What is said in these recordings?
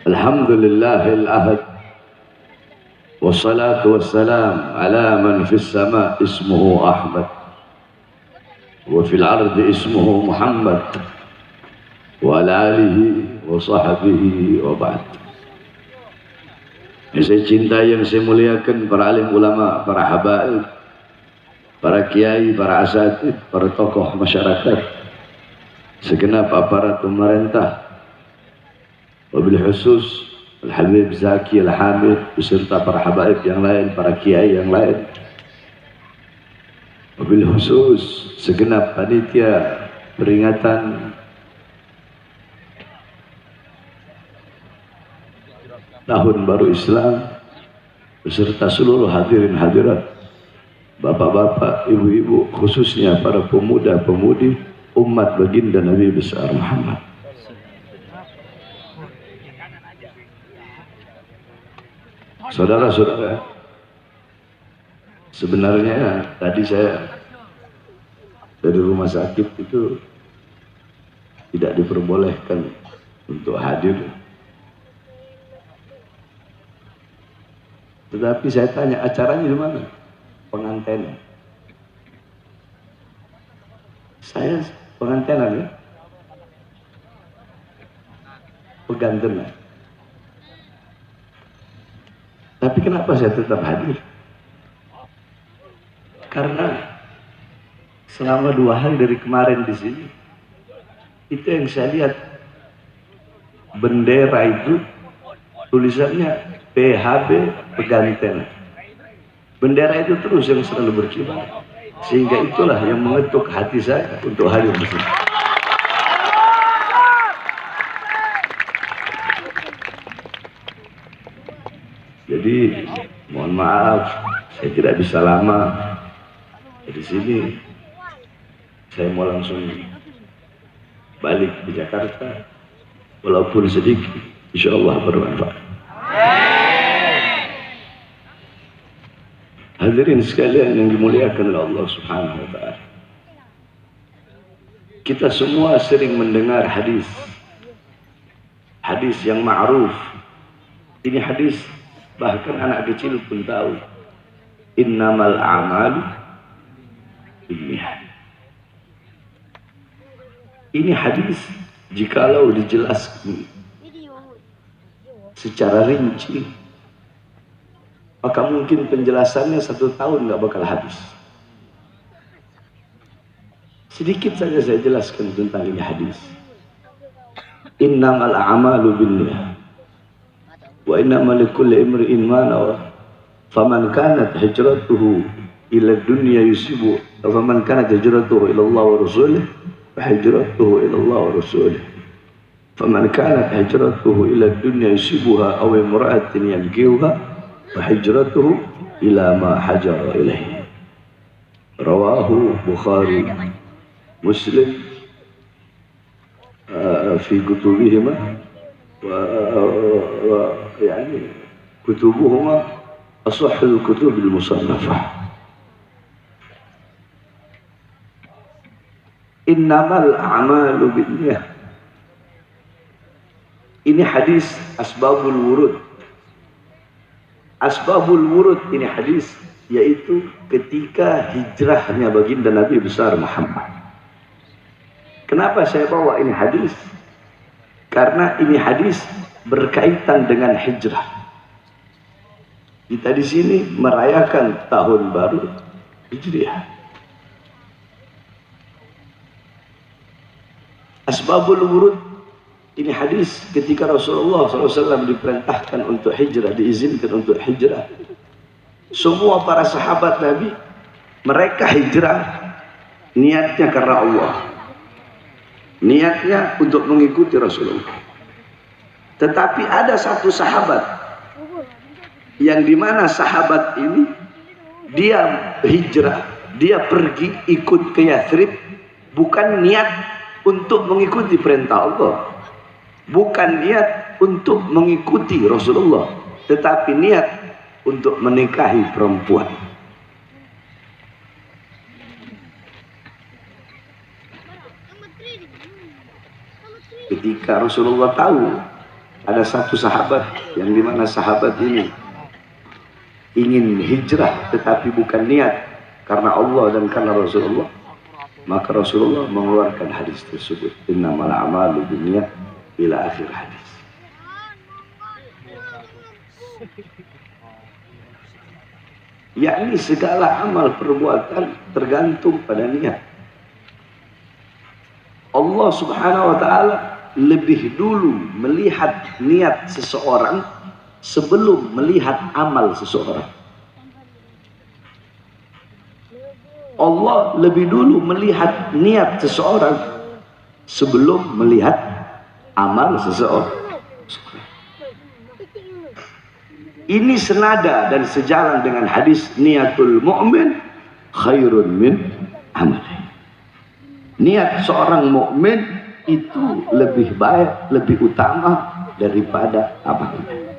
Alhamdulillahil ahad, wassalatu wassalam ala man fis sama ismuhu Ahmad wa fil ardi ismuhu Muhammad wa ala alihi wa sahbihi wa ba'd. Yang saya cintai, yang saya muliakan, para alim ulama, para habaib, para kiai, para asatid, para tokoh masyarakat, segenap aparat pemerintah, wabil khusus Al-Habib Zaki Al-Hamid beserta para habaib yang lain, para kiai yang lain, wabil khusus segenap panitia peringatan Tahun Baru Islam beserta seluruh hadirin hadirat, bapak-bapak, ibu-ibu, khususnya para pemuda-pemudi umat baginda Nabi besar Muhammad. Saudara-saudara, sebenarnya tadi saya dari rumah sakit itu tidak diperbolehkan untuk hadir. Tetapi saya tanya, acaranya di mana? Pengantin. Saya pengantinan ya? Pegantinan. Tapi kenapa saya tetap hadir? Karena selama 2 hari dari kemarin di sini, itu yang saya lihat bendera itu tulisannya PHB Peganten. Bendera itu terus yang selalu berkibar, sehingga itulah yang mengetuk hati saya untuk hadir di sini. Jadi mohon maaf, saya tidak bisa lama di sini. Saya mau langsung balik ke Jakarta, walaupun sedikit, insya Allah bermanfaat. Hadirin sekalian yang dimuliakan oleh Allah Subhanahu wa Ta'ala, kita semua sering mendengar hadis yang ma'ruf. Ini hadis bahkan anak kecil pun tahu, innamal a'malu binniyat. Ini hadis jikalau dijelaskan secara rinci, maka mungkin penjelasannya 1 tahun nggak bakal habis. Sedikit saja saya jelaskan tentang ini hadis. Innamal a'malu binniyat wa innamal likulli imri'in ma nawa. Faman kanat hijratuhu ila dunya yusibu, faman kanat hijratuhu ila Allah wa rasulih, fa hijratuhu ila Allah wa rasulih. Faman kanat hijratuhu ila dunya yusibuha aw imra'atin yankihuha, fa hijratuhu ila ma hajara ilaihi. Rawahu Bukhari Muslim fi kutubihima يعني كتبهما أصح الكتب المصنفة. Innamal a'malu binniyah. Ini hadis asbabul wurud. Asbabul wurud ini hadis, yaitu ketika hijrahnya baginda Nabi besar Muhammad. Kenapa saya bawa ini hadis? Karena ini hadis berkaitan dengan hijrah. Kita di sini merayakan tahun baru Hijriah. Asbabul wurud ini hadis ketika Rasulullah SAW diperintahkan untuk hijrah, diizinkan untuk hijrah. Semua para sahabat Nabi, mereka hijrah niatnya karena Allah, niatnya untuk mengikuti Rasulullah. Tetapi ada satu sahabat yang dimana sahabat ini dia hijrah, dia pergi ikut ke Yathrib bukan niat untuk mengikuti perintah Allah, bukan niat untuk mengikuti Rasulullah, tetapi niat untuk menikahi perempuan. Ketika Rasulullah tahu ada satu sahabat yang dimana sahabat ini ingin hijrah tetapi bukan niat karena Allah dan karena Rasulullah, maka Rasulullah mengeluarkan hadis tersebut, innamal a'malu binniyat ila akhir hadis. Yakni segala amal perbuatan tergantung pada niat. Allah Subhanahu wa ta'ala lebih dulu melihat niat seseorang sebelum melihat amal seseorang. Allah lebih dulu melihat niat seseorang sebelum melihat amal seseorang. Ini senada dan sejalan dengan hadis niatul mu'min khairun min amali. Niat seorang mukmin itu lebih baik, lebih utama daripada amalnya.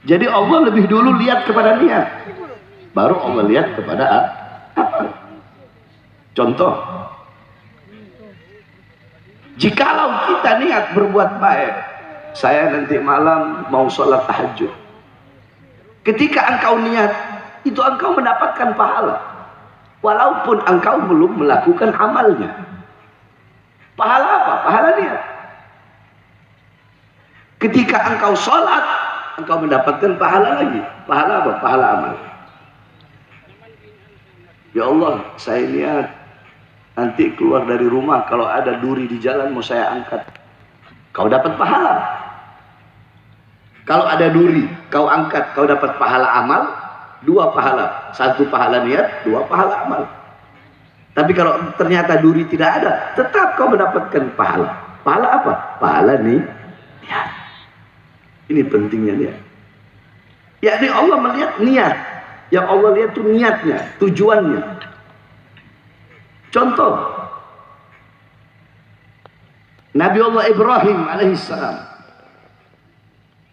Jadi Allah lebih dulu lihat kepada niat, baru Allah lihat kepada amal. Contoh, jikalau kita niat berbuat baik, saya nanti malam mau sholat tahajud. Ketika engkau niat, itu engkau mendapatkan pahala. Walaupun engkau belum melakukan amalnya. Pahala apa? Pahala niat. Ketika engkau sholat, engkau mendapatkan pahala lagi. Pahala apa? Pahala amal. Ya Allah, saya niat nanti keluar dari rumah, kalau ada duri di jalan mau saya angkat. Kau dapat pahala. Kalau ada duri, kau angkat, kau dapat pahala amal. 2 pahala, 1 pahala niat, 2 pahala amal. Tapi kalau ternyata duri tidak ada, tetap kau mendapatkan pahala. Pahala apa? Pahala niat. Ini pentingnya niat. Yakni Allah melihat niat. Yang Allah lihat itu niatnya, tujuannya. Contoh, Nabi Allah Ibrahim alaihissalam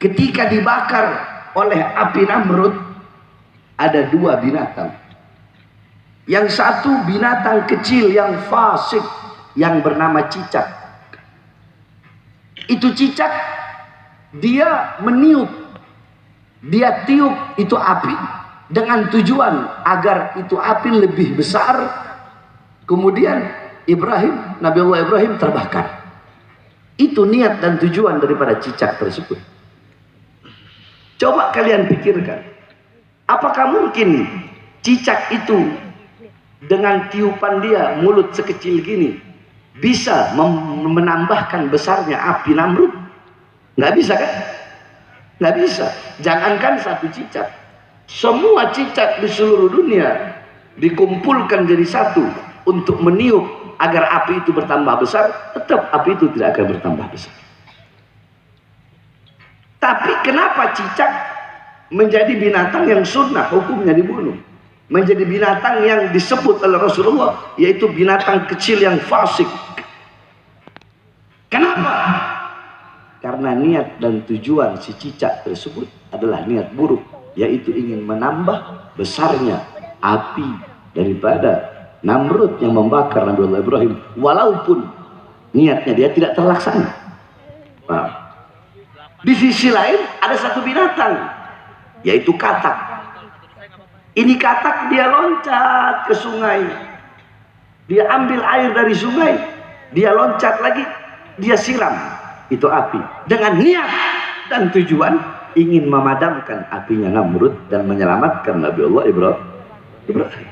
ketika dibakar oleh api Namrud, ada 2 binatang. Yang satu binatang kecil yang fasik yang bernama cicak. Itu cicak, dia meniup, dia tiup itu api dengan tujuan agar itu api lebih besar. Kemudian Nabi Allah Ibrahim terbakar. Itu niat dan tujuan daripada cicak tersebut. Coba kalian pikirkan, apakah mungkin cicak itu dengan tiupan dia mulut sekecil gini bisa menambahkan besarnya api Namrud? Nggak bisa kan? Nggak bisa. Jangankan satu cicak, semua cicak di seluruh dunia dikumpulkan jadi satu untuk meniup agar api itu bertambah besar, tetap api itu tidak akan bertambah besar. Tapi kenapa cicak menjadi binatang yang sunnah hukumnya dibunuh, menjadi binatang yang disebut oleh Rasulullah yaitu binatang kecil yang fasik? Kenapa? Karena niat dan tujuan si cicak tersebut adalah niat buruk, yaitu ingin menambah besarnya api daripada Namrud yang membakar Nabi Allah Ibrahim, walaupun niatnya dia tidak terlaksana. Nah, di sisi lain ada satu binatang, yaitu katak. Ini katak dia loncat ke sungai, dia ambil air dari sungai, dia loncat lagi, dia siram itu api dengan niat dan tujuan ingin memadamkan apinya Namrud dan menyelamatkan Nabi Allah Ibrahim.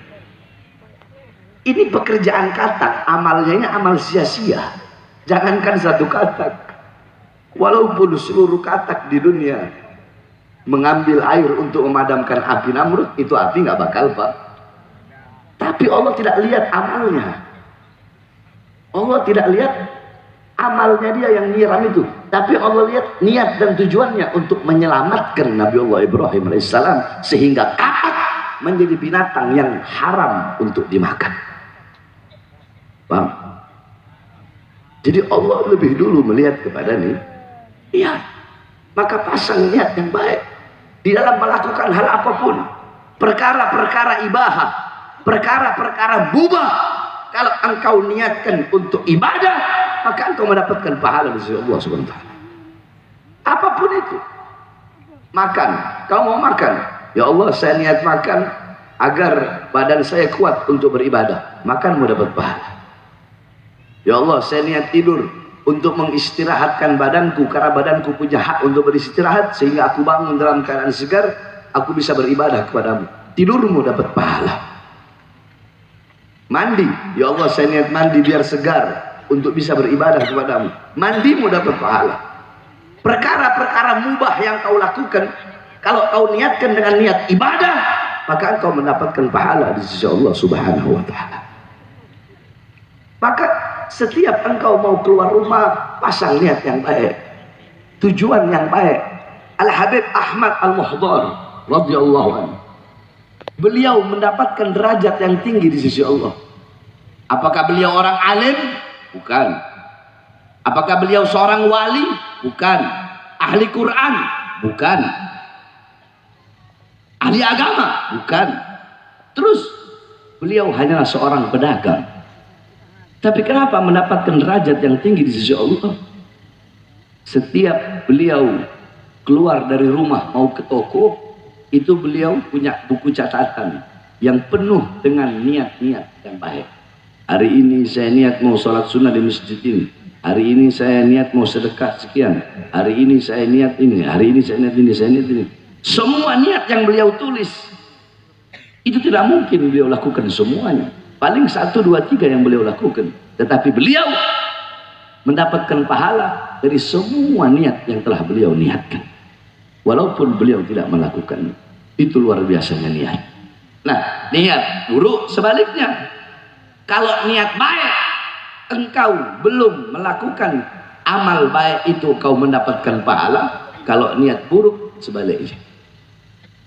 Ini pekerjaan katak, amalnya ini amal sia-sia. Jangankan satu katak, walaupun seluruh katak di dunia mengambil air untuk memadamkan api Namrud, itu api nggak bakal pak. Tapi Allah tidak lihat amalnya. Allah tidak lihat amalnya dia yang nyiram itu, tapi Allah lihat niat dan tujuannya untuk menyelamatkan Nabi Allah Ibrahim alaihissalam, sehingga katak menjadi binatang yang haram untuk dimakan. Paham? Jadi Allah lebih dulu melihat kepada niat. Maka pasang niat yang baik di dalam melakukan hal apapun, perkara-perkara ibahah, perkara-perkara mubah. Kalau engkau niatkan untuk ibadah, maka engkau mendapatkan pahala dari Allah Subhanahu wa taala. Apa apapun itu. Makan, kau mau makan, ya Allah saya niat makan agar badan saya kuat untuk beribadah, makan mau dapat pahala. Ya Allah saya niat tidur untuk mengistirahatkan badanku, karena badanku punya hak untuk beristirahat, sehingga aku bangun dalam keadaan segar, aku bisa beribadah kepadamu. Tidurmu dapat pahala. Mandi, ya Allah saya niat mandi biar segar untuk bisa beribadah kepadamu, mandimu dapat pahala. Perkara-perkara mubah yang kau lakukan, kalau kau niatkan dengan niat ibadah, maka engkau mendapatkan pahala di sisi Allah Subhanahu wa Ta'ala. Maka setiap engkau mau keluar rumah, pasang niat yang baik, tujuan yang baik. Al-Habib Ahmad Al-Muhdar radhiyallahu anhu, beliau mendapatkan derajat yang tinggi di sisi Allah. Apakah beliau orang alim? Bukan. Apakah beliau seorang wali? Bukan. Ahli Quran? Bukan. Ahli agama? Bukan. Terus beliau hanyalah seorang pedagang. Tapi kenapa mendapatkan derajat yang tinggi di sisi Allah? Setiap beliau keluar dari rumah mau ke toko, itu beliau punya buku catatan yang penuh dengan niat-niat yang baik. Hari ini saya niat mau sholat sunnah di masjid ini, hari ini saya niat mau sedekah sekian, hari ini saya niat ini, hari ini saya niat ini, saya niat ini. Semua niat yang beliau tulis itu tidak mungkin beliau lakukan semuanya, paling 1, 2, 3 yang beliau lakukan. Tetapi beliau mendapatkan pahala dari semua niat yang telah beliau niatkan, walaupun beliau tidak melakukan. Itu luar biasanya niat. Nah, niat buruk sebaliknya. Kalau niat baik, engkau belum melakukan amal baik itu, kau mendapatkan pahala. Kalau niat buruk sebaliknya.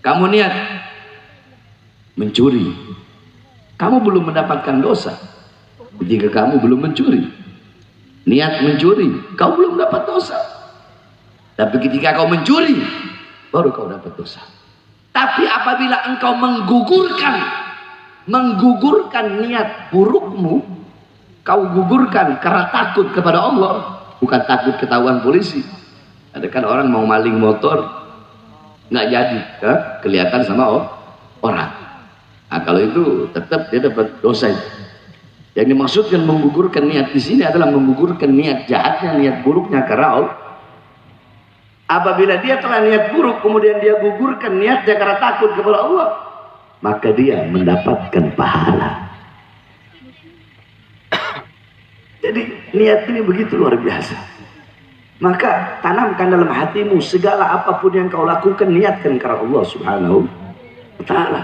Kamu niat mencuri, kamu belum mendapatkan dosa jika kamu belum mencuri. Niat mencuri, kau belum dapat dosa. Tapi ketika kau mencuri, baru kau dapat dosa. Tapi apabila engkau menggugurkan niat burukmu, kau gugurkan karena takut kepada Allah, bukan takut ketahuan polisi. Ada kan orang mau maling motor nggak jadi, kelihatan sama orang. Nah, kalau itu tetap dia dapat dosa. Yang dimaksudkan menggugurkan niat di sini adalah menggugurkan niat jahatnya, niat buruknya karena Allah. Apabila dia telah niat buruk, kemudian dia gugurkan niatnya karena takut kepada Allah, maka dia mendapatkan pahala. Jadi niat ini begitu luar biasa. Maka tanamkan dalam hatimu, segala apapun yang kau lakukan, niatkan karena Allah Subhanahu wa Ta'ala.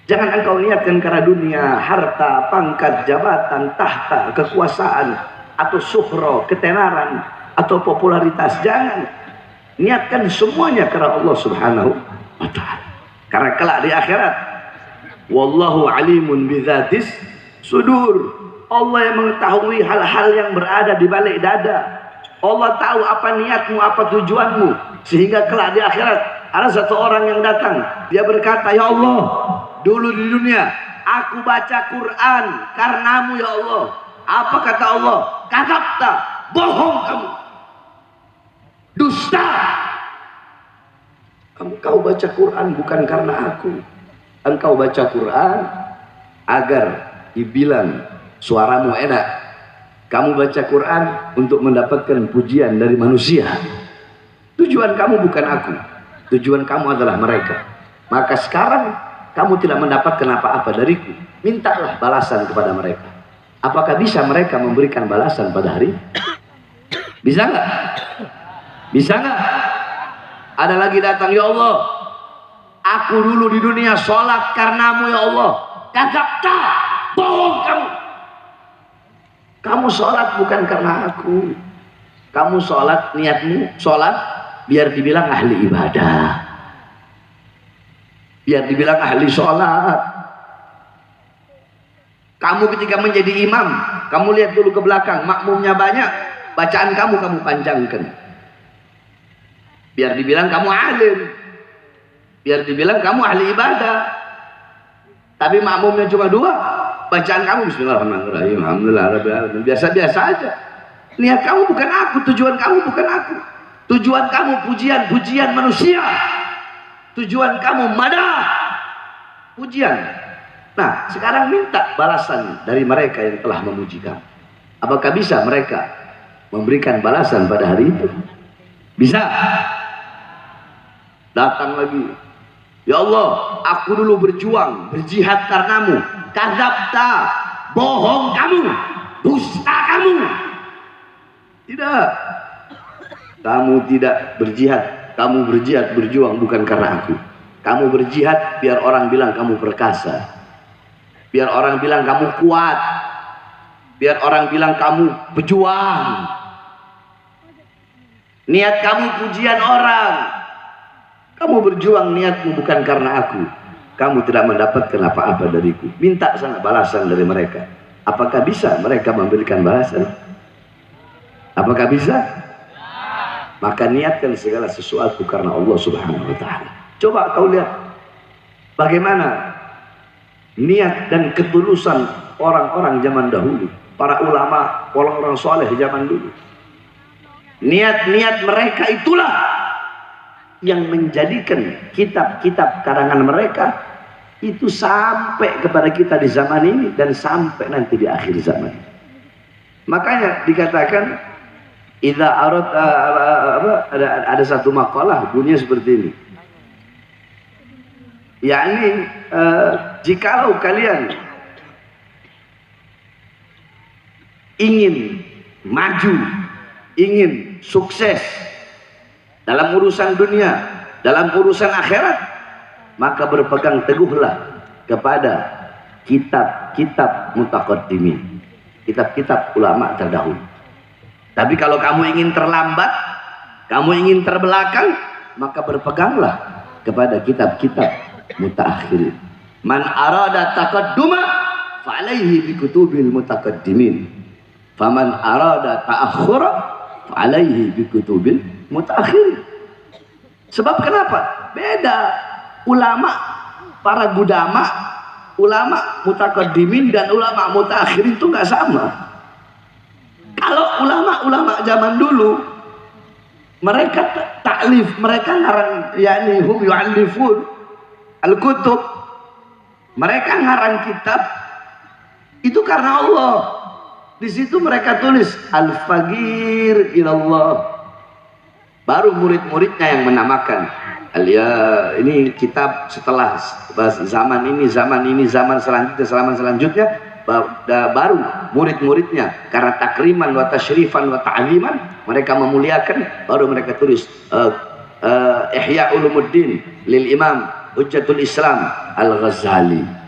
Jangan engkau niatkan karena dunia, harta, pangkat, jabatan, tahta, kekuasaan, atau suhro, ketenaran, atau popularitas. Jangan. Niatkan semuanya karena Allah Subhanahu wa Ta'ala. Karena kelak di akhirat, wallahu alimun bidzatis sudur. Allah yang mengetahui hal-hal yang berada di balik dada. Allah tahu apa niatmu, apa tujuanmu, sehingga kelak di akhirat ada satu orang yang datang, dia berkata, ya Allah, dulu di dunia aku baca Quran karenamu ya Allah. Apa kata Allah? Kadzabta, bohong kamu, dusta. Engkau baca Quran bukan karena aku. Engkau baca Quran agar dibilang suaramu enak. Kamu baca Quran untuk mendapatkan pujian dari manusia. Tujuan kamu bukan aku, tujuan kamu adalah mereka. Maka sekarang kamu tidak mendapatkan apa-apa dariku, mintalah balasan kepada mereka. Apakah bisa mereka memberikan balasan pada hari? Bisa nggak? Bisa nggak? Ada lagi datang, ya Allah, aku dulu di dunia sholat karenamu ya Allah. Kadzabta, bohong kamu. Kamu sholat bukan karena aku. Kamu sholat, niatmu sholat biar dibilang ahli ibadah, biar dibilang ahli sholat. Kamu ketika menjadi imam, kamu lihat dulu ke belakang, makmumnya banyak, bacaan kamu panjangkan, biar dibilang kamu alim, biar dibilang kamu ahli ibadah. Tapi makmumnya cuma 2, bacaan kamu bismillahirrahmanirrahim, alhamdulillah rabbil alamin, biasa-biasa aja. Niat kamu bukan aku, tujuan kamu bukan aku, Tujuan kamu pujian-pujian manusia. Tujuan kamu madah, pujian. Nah, sekarang minta balasan dari mereka yang telah memuji kamu. Apakah bisa mereka memberikan balasan pada hari itu? Bisa. Datang lagi, ya Allah, aku dulu berjuang, berjihad karenamu. Kadzabta, bohong kamu, dusta kamu. Tidak, kamu tidak berjihad. Kamu berjihad, berjuang bukan karena aku. Kamu berjihad biar orang bilang kamu perkasa, biar orang bilang kamu kuat, biar orang bilang kamu pejuang. Niat kamu pujian orang. Kamu berjuang, niatmu bukan karena aku. Kamu tidak mendapatkan apa-apa dariku. Minta sana balasan dari mereka. Apakah bisa mereka memberikan balasan? Apakah bisa? Maka niatkan segala sesuatu karena Allah Subhanahu wa ta'ala. Coba kau lihat bagaimana niat dan ketulusan orang-orang zaman dahulu, para ulama, orang-orang soleh zaman dulu. Niat-niat mereka itulah yang menjadikan kitab-kitab karangan mereka itu sampai kepada kita di zaman ini dan sampai nanti di akhir zaman. Makanya dikatakan idza arad ada satu makalah bunyinya seperti ini. Yakni jikalau kalian ingin maju, ingin sukses dalam urusan dunia, dalam urusan akhirat, maka berpegang teguhlah kepada kitab-kitab mutaqaddimin, kitab-kitab ulama terdahulu. Tapi kalau kamu ingin terlambat, kamu ingin terbelakang, maka berpeganglah kepada kitab-kitab mutaakhirin. Man arada taqadduma fa alaihi bi kutubil mutaqaddimin. Faman arada ta'akhkhura fa alaihi bi kutubil mutaakhirin. Sebab kenapa? Beda. Ulama, para gudama, ulama mutaqaddimin dan ulama mutaakhirin itu nggak sama. Kalau ulama-ulama zaman dulu mereka taklif, mereka ngarang, yakni hum yu'allifun al-kutub, mereka ngarang kitab itu karena Allah. Di situ mereka tulis al-faqir ilallah. Baru murid-muridnya yang menamakan ini kitab setelah zaman ini, zaman selanjutnya baru murid-muridnya karena takriman wa tasyrifan wa ta'liman mereka memuliakan, baru mereka tulis Ihya Ulumuddin lil Imam Hujjatul Islam Al-Ghazali.